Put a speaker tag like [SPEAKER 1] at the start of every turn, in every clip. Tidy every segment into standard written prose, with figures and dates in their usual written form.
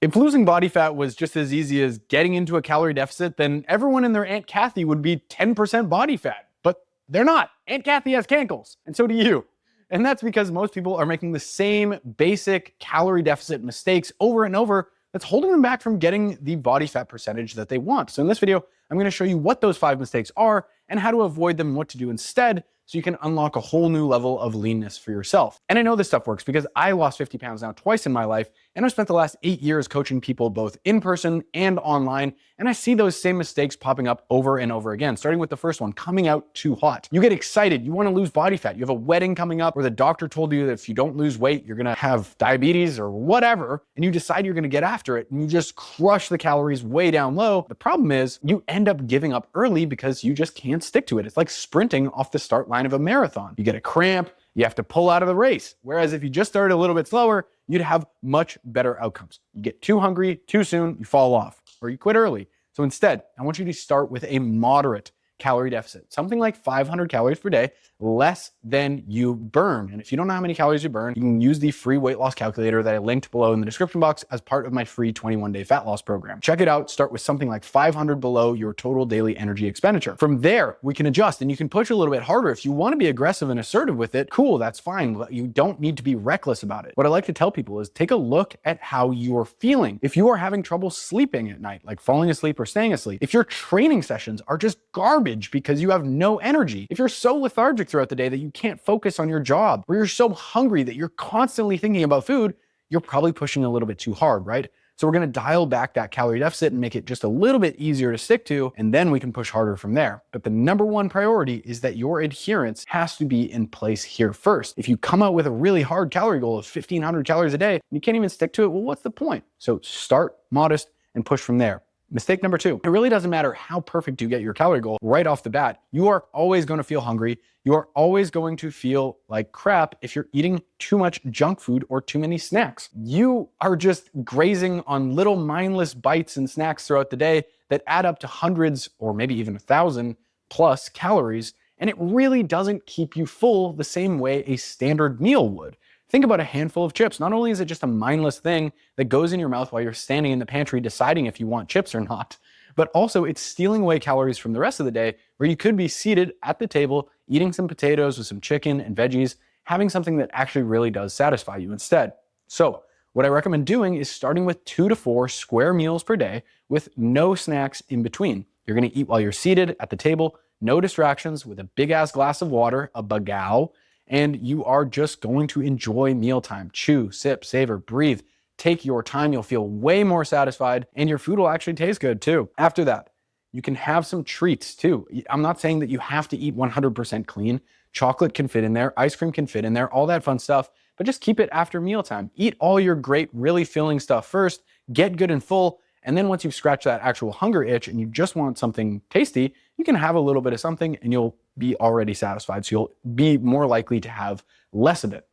[SPEAKER 1] If losing body fat was just as easy as getting into a calorie deficit, then everyone and their Aunt Kathy would be 10% body fat. But they're not. Aunt Kathy has cankles, and so do you. And that's because most people are making the same basic calorie deficit mistakes over and over that's holding them back from getting the body fat percentage that they want. So in this video, I'm going to show you what those 5 mistakes are and how to avoid them and what to do instead, so you can unlock a whole new level of leanness for yourself. And I know this stuff works because I lost 50 pounds now twice in my life, and I've spent the last 8 years coaching people both in person and online, and I see those same mistakes popping up over and over again, starting with the first one, coming out too hot. You get excited, you want to lose body fat, you have a wedding coming up where the doctor told you that if you don't lose weight, you're gonna have diabetes or whatever, and you decide you're gonna get after it, and you just crush the calories way down low. The problem is you end up giving up early because you just can't stick to it. It's like sprinting off the start line of a marathon. You get a cramp, you have to pull out of the race. Whereas if you just started a little bit slower, you'd have much better outcomes. You get too hungry too soon, you fall off, or you quit early. So instead, I want you to start with a moderate calorie deficit, something like 500 calories per day, less than you burn. And if you don't know how many calories you burn, you can use the free weight loss calculator that I linked below in the description box as part of my free 21-day fat loss program. Check it out. Start with something like 500 below your total daily energy expenditure. From there, we can adjust, and you can push a little bit harder. If you want to be aggressive and assertive with it, cool, that's fine. But you don't need to be reckless about it. What I like to tell people is take a look at how you're feeling. If you are having trouble sleeping at night, like falling asleep or staying asleep, if your training sessions are just garbage because you have no energy, if you're so lethargic throughout the day that you can't focus on your job, or you're so hungry that you're constantly thinking about food, you're probably pushing a little bit too hard, right? So we're gonna dial back that calorie deficit and make it just a little bit easier to stick to, and then we can push harder from there. But the number one priority is that your adherence has to be in place here first. If you come out with a really hard calorie goal of 1,500 calories a day, and you can't even stick to it, well, what's the point? So start modest and push from there. Mistake number 2, it really doesn't matter how perfect you get your calorie goal right off the bat. You are always going to feel hungry. You are always going to feel like crap if you're eating too much junk food or too many snacks. You are just grazing on little mindless bites and snacks throughout the day that add up to hundreds or maybe even 1,000 plus calories, and it really doesn't keep you full the same way a standard meal would. Think about a handful of chips. Not only is it just a mindless thing that goes in your mouth while you're standing in the pantry deciding if you want chips or not, but also it's stealing away calories from the rest of the day where you could be seated at the table, eating some potatoes with some chicken and veggies, having something that actually really does satisfy you instead. So what I recommend doing is starting with 2 to 4 square meals per day with no snacks in between. You're gonna eat while you're seated at the table, no distractions, with a big ass glass of water, a bagao, and you are just going to enjoy mealtime. Chew, sip, savor, breathe. Take your time. You'll feel way more satisfied, and your food will actually taste good too. After that, you can have some treats too. I'm not saying that you have to eat 100% clean. Chocolate can fit in there. Ice cream can fit in there. All that fun stuff. But just keep it after mealtime. Eat all your great, really filling stuff first. Get good and full. And then once you've scratched that actual hunger itch and you just want something tasty, you can have a little bit of something and you'll be already satisfied. So you'll be more likely to have less of it.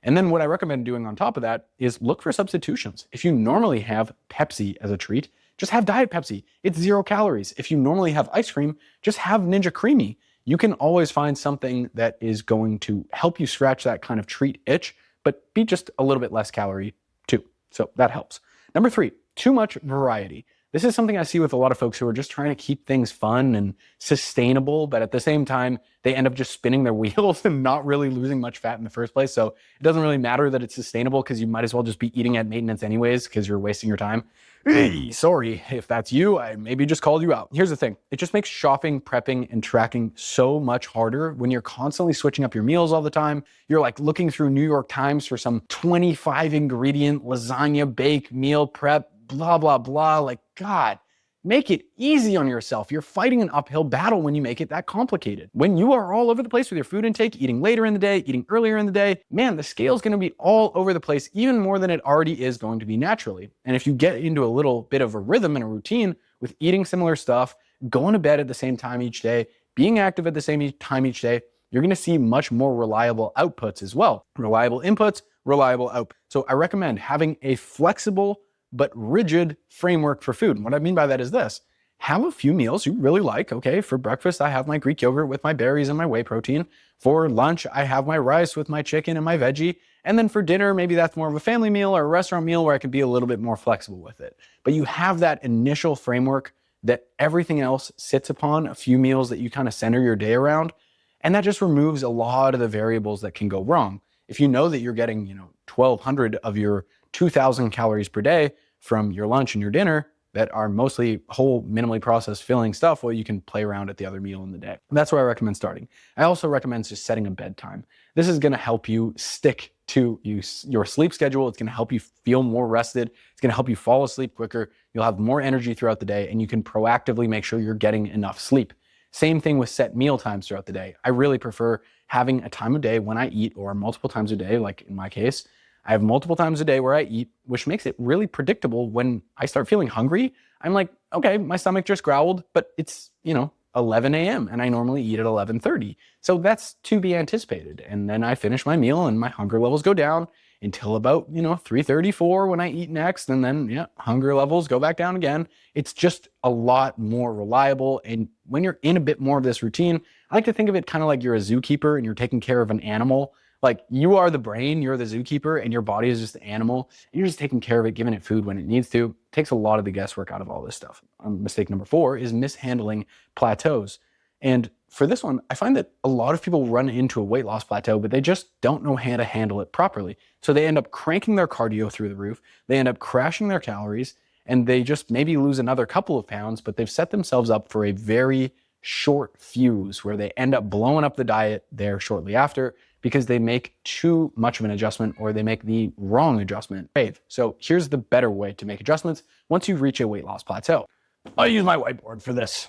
[SPEAKER 1] And then what I recommend doing on top of that is look for substitutions. If you normally have Pepsi as a treat, just have Diet Pepsi. It's 0 calories. If you normally have ice cream, just have Ninja Creamy. You can always find something that is going to help you scratch that kind of treat itch, but be just a little bit less calorie too. So that helps. Number 3, too much variety. This is something I see with a lot of folks who are just trying to keep things fun and sustainable, but at the same time, they end up just spinning their wheels and not really losing much fat in the first place. So it doesn't really matter that it's sustainable because you might as well just be eating at maintenance anyways because you're wasting your time. Hey, sorry if that's you, I maybe just called you out. Here's the thing, it just makes shopping, prepping, and tracking so much harder when you're constantly switching up your meals all the time. You're like looking through New York Times for some 25 ingredient lasagna bake meal prep, blah, blah, blah. Like, God, make it easy on yourself. You're fighting an uphill battle when you make it that complicated. When you are all over the place with your food intake, eating later in the day, eating earlier in the day, man, the scale's gonna be all over the place, even more than it already is going to be naturally. And if you get into a little bit of a rhythm and a routine with eating similar stuff, going to bed at the same time each day, being active at the same time each day, you're gonna see much more reliable outputs as well. Reliable inputs, reliable outputs. So I recommend having a flexible but rigid framework for food. And what I mean by that is this: have a few meals you really like. Okay, for breakfast, I have my Greek yogurt with my berries and my whey protein. For lunch, I have my rice with my chicken and my veggie. And then for dinner, maybe that's more of a family meal or a restaurant meal where I can be a little bit more flexible with it. But you have that initial framework that everything else sits upon, a few meals that you kind of center your day around. And that just removes a lot of the variables that can go wrong. If you know that you're getting, 1,200 of your 2,000 calories per day from your lunch and your dinner that are mostly whole, minimally processed filling stuff, well, you can play around at the other meal in the day. That's where I recommend starting. I also recommend just setting a bedtime. This is gonna help you stick to your sleep schedule. It's gonna help you feel more rested. It's gonna help you fall asleep quicker. You'll have more energy throughout the day, and you can proactively make sure you're getting enough sleep. Same thing with set meal times throughout the day. I really prefer having a time of day when I eat, or multiple times a day, like in my case. I have multiple times a day where I eat, which makes it really predictable. When I start feeling hungry, I'm like, okay, my stomach just growled, but it's, 11 a.m. and I normally eat at 11:30. So that's to be anticipated. And then I finish my meal and my hunger levels go down until about, 3:34 when I eat next. And then, hunger levels go back down again. It's just a lot more reliable. And when you're in a bit more of this routine, I like to think of it kind of like you're a zookeeper and you're taking care of an animal. Like, you are the brain, you're the zookeeper, and your body is just the animal. And you're just taking care of it, giving it food when it needs to. It takes a lot of the guesswork out of all this stuff. Mistake number 4 is mishandling plateaus. And for this one, I find that a lot of people run into a weight loss plateau, but they just don't know how to handle it properly. So they end up cranking their cardio through the roof. They end up crashing their calories, and they just maybe lose another couple of pounds, but they've set themselves up for a very short fuse where they end up blowing up the diet there shortly after, because they make too much of an adjustment or they make the wrong adjustment. So here's the better way to make adjustments once you reach a weight loss plateau. I'll use my whiteboard for this.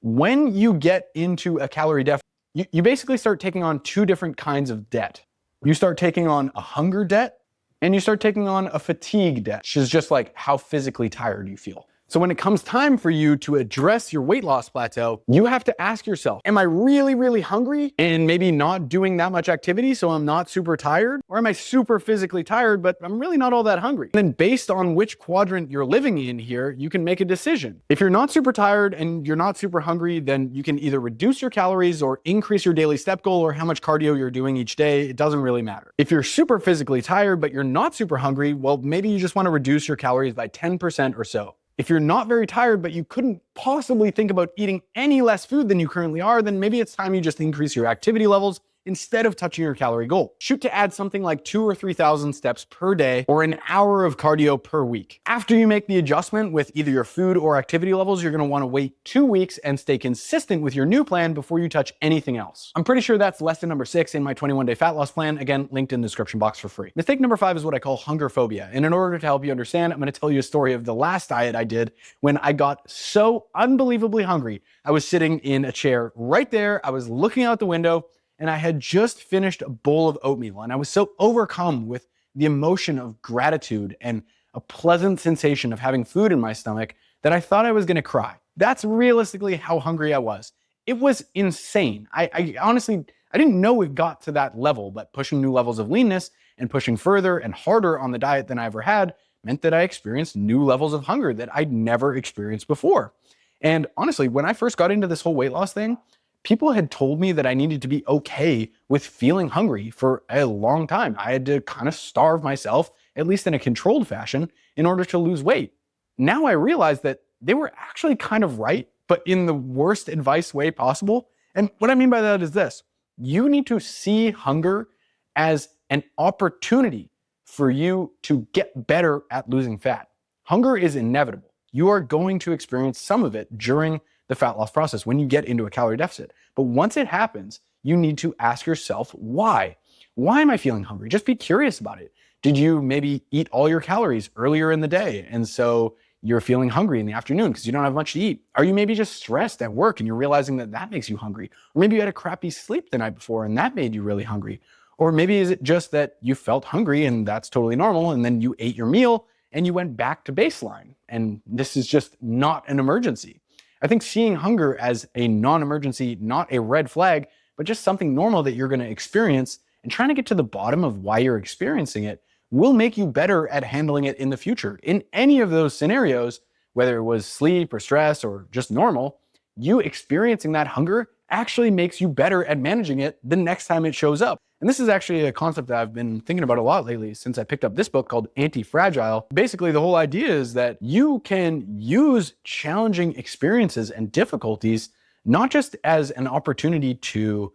[SPEAKER 1] When you get into a calorie deficit, you basically start taking on 2 different kinds of debt. You start taking on a hunger debt and you start taking on a fatigue debt, which is just like how physically tired you feel. So when it comes time for you to address your weight loss plateau, you have to ask yourself, am I really, really hungry and maybe not doing that much activity, so I'm not super tired? Or am I super physically tired, but I'm really not all that hungry? And then based on which quadrant you're living in here, you can make a decision. If you're not super tired and you're not super hungry, then you can either reduce your calories or increase your daily step goal or how much cardio you're doing each day. It doesn't really matter. If you're super physically tired, but you're not super hungry, well, maybe you just want to reduce your calories by 10% or so. If you're not very tired, but you couldn't possibly think about eating any less food than you currently are, then maybe it's time you just increase your activity levels instead of touching your calorie goal. Shoot to add something like 2,000 or 3,000 steps per day or an hour of cardio per week. After you make the adjustment with either your food or activity levels, you're gonna wanna wait 2 weeks and stay consistent with your new plan before you touch anything else. I'm pretty sure that's lesson number 6 in my 21-day fat loss plan. Again, linked in the description box for free. Mistake number 5 is what I call hungerphobia. And in order to help you understand, I'm gonna tell you a story of the last diet I did when I got so unbelievably hungry. I was sitting in a chair right there. I was looking out the window, and I had just finished a bowl of oatmeal, and I was so overcome with the emotion of gratitude and a pleasant sensation of having food in my stomach that I thought I was gonna cry. That's realistically how hungry I was. It was insane. I honestly, I didn't know it got to that level, but pushing new levels of leanness and pushing further and harder on the diet than I ever had meant that I experienced new levels of hunger that I'd never experienced before. And honestly, when I first got into this whole weight loss thing, people had told me that I needed to be okay with feeling hungry for a long time. I had to kind of starve myself, at least in a controlled fashion, in order to lose weight. Now I realize that they were actually kind of right, but in the worst advice way possible. And what I mean by that is this: you need to see hunger as an opportunity for you to get better at losing fat. Hunger is inevitable. You are going to experience some of it during the fat loss process when you get into a calorie deficit. But once it happens, you need to ask yourself, why? Why am I feeling hungry? Just be curious about it. Did you maybe eat all your calories earlier in the day, and so you're feeling hungry in the afternoon because you don't have much to eat? Are you maybe just stressed at work and you're realizing that that makes you hungry? Or maybe you had a crappy sleep the night before and that made you really hungry. Or maybe is it just that you felt hungry and that's totally normal, and then you ate your meal and you went back to baseline, and this is just not an emergency. I think seeing hunger as a non-emergency, not a red flag, but just something normal that you're gonna experience, and trying to get to the bottom of why you're experiencing it will make you better at handling it in the future. In any of those scenarios, whether it was sleep or stress or just normal, you experiencing that hunger actually makes you better at managing it the next time it shows up. And this is actually a concept that I've been thinking about a lot lately since I picked up this book called Antifragile. Basically, the whole idea is that you can use challenging experiences and difficulties not just as an opportunity to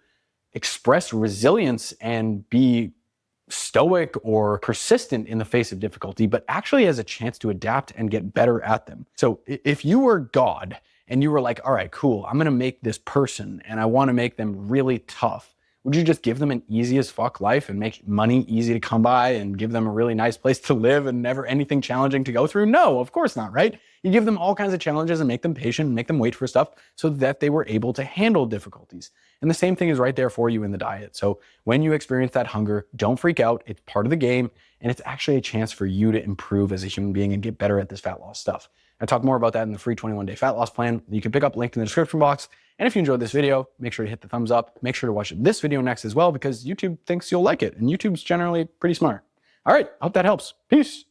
[SPEAKER 1] express resilience and be stoic or persistent in the face of difficulty, but actually as a chance to adapt and get better at them. So if you were God and you were like, all right, cool, I'm gonna make this person and I wanna make them really tough, would you just give them an easy as fuck life and make money easy to come by and give them a really nice place to live and never anything challenging to go through? No, of course not, right? You give them all kinds of challenges and make them patient and make them wait for stuff so that they were able to handle difficulties. And the same thing is right there for you in the diet. So when you experience that hunger, don't freak out. It's part of the game, and it's actually a chance for you to improve as a human being and get better at this fat loss stuff. I talk more about that in the free 21-day fat loss plan. You can pick up, linked in the description box. And if you enjoyed this video, make sure to hit the thumbs up. Make sure to watch this video next as well, because YouTube thinks you'll like it, and YouTube's generally pretty smart. All right, I hope that helps. Peace.